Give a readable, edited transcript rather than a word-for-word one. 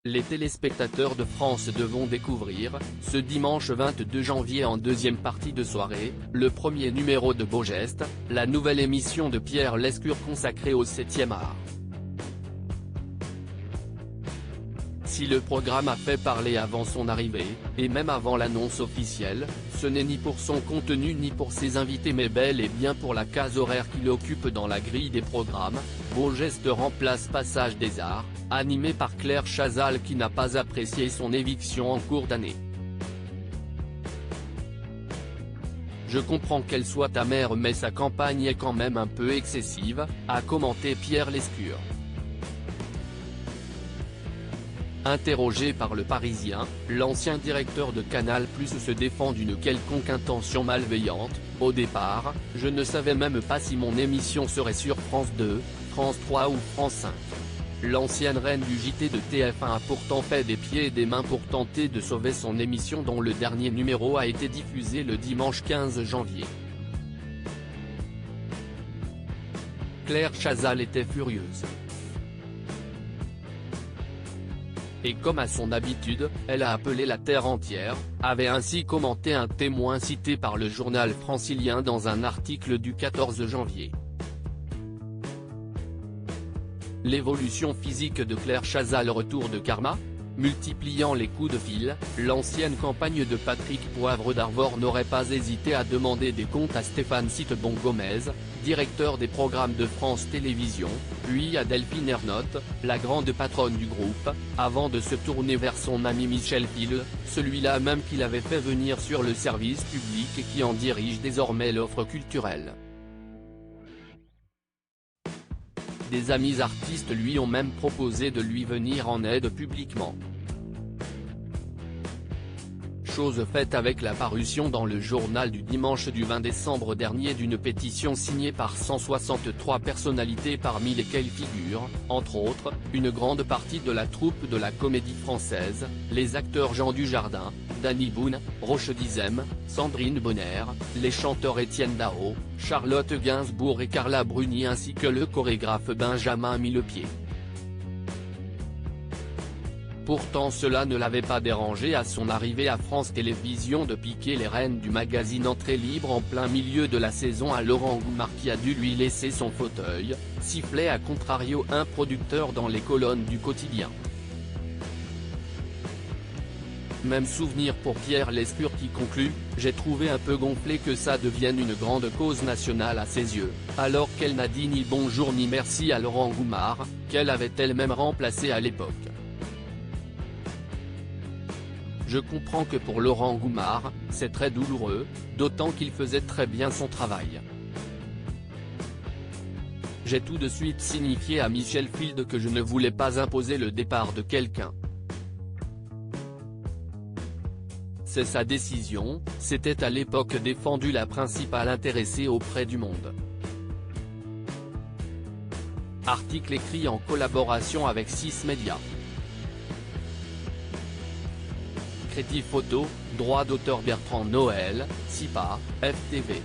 Les téléspectateurs de France 2 vont découvrir, ce dimanche 22 janvier en deuxième partie de soirée, le premier numéro de Beau Geste, la nouvelle émission de Pierre Lescure consacrée au 7e art. Si le programme a fait parler avant son arrivée, et même avant l'annonce officielle, ce n'est ni pour son contenu ni pour ses invités mais bel et bien pour la case horaire qu'il occupe dans la grille des programmes. Beau Geste remplace Passage des Arts, animé par Claire Chazal qui n'a pas apprécié son éviction en cours d'année. Je comprends qu'elle soit amère mais sa campagne est quand même un peu excessive, a commenté Pierre Lescure. Interrogé par Le Parisien, l'ancien directeur de Canal+ se défend d'une quelconque intention malveillante. Au départ, je ne savais même pas si mon émission serait sur France 2, France 3 ou France 5. L'ancienne reine du JT de TF1 a pourtant fait des pieds et des mains pour tenter de sauver son émission dont le dernier numéro a été diffusé le dimanche 15 janvier. Claire Chazal était furieuse. Et comme à son habitude, elle a appelé la terre entière, avait ainsi commenté un témoin cité par le journal francilien dans un article du 14 janvier. L'évolution physique de Claire Chazal retour de karma ? Multipliant les coups de fil, l'ancienne campagne de Patrick Poivre d'Arvor n'aurait pas hésité à demander des comptes à Stéphane Citebon-Gomez, directeur des programmes de France Télévisions, puis à Delphine Ernotte, la grande patronne du groupe, avant de se tourner vers son ami Michel Fil, celui-là même qu'il avait fait venir sur le service public et qui en dirige désormais l'offre culturelle. Des amis artistes lui ont même proposé de lui venir en aide publiquement. Chose faite avec la parution dans le journal du dimanche du 20 décembre dernier d'une pétition signée par 163 personnalités parmi lesquelles figurent, entre autres, une grande partie de la troupe de la Comédie Française, les acteurs Jean Dujardin, Danny Boone, Roche Dizem, Sandrine Bonner, les chanteurs Étienne Dao, Charlotte Gainsbourg et Carla Bruni ainsi que le chorégraphe Benjamin Millepied. Pourtant cela ne l'avait pas dérangé à son arrivée à France Télévisions de piquer les rênes du magazine Entrée Libre en plein milieu de la saison à Laurent Goumard qui a dû lui laisser son fauteuil, sifflait à contrario un producteur dans les colonnes du quotidien. Même souvenir pour Pierre Lescure qui conclut « J'ai trouvé un peu gonflé que ça devienne une grande cause nationale à ses yeux, alors qu'elle n'a dit ni bonjour ni merci à Laurent Goumard, qu'elle avait elle-même remplacé à l'époque. » Je comprends que pour Laurent Goumard, c'est très douloureux, d'autant qu'il faisait très bien son travail. J'ai tout de suite signifié à Michel Field que je ne voulais pas imposer le départ de quelqu'un. C'est sa décision, c'était à l'époque défendu la principale intéressée auprès du Monde. Article écrit en collaboration avec 6 médias. Crédit photo, droit d'auteur Bertrand Noël, SIPA, FTV.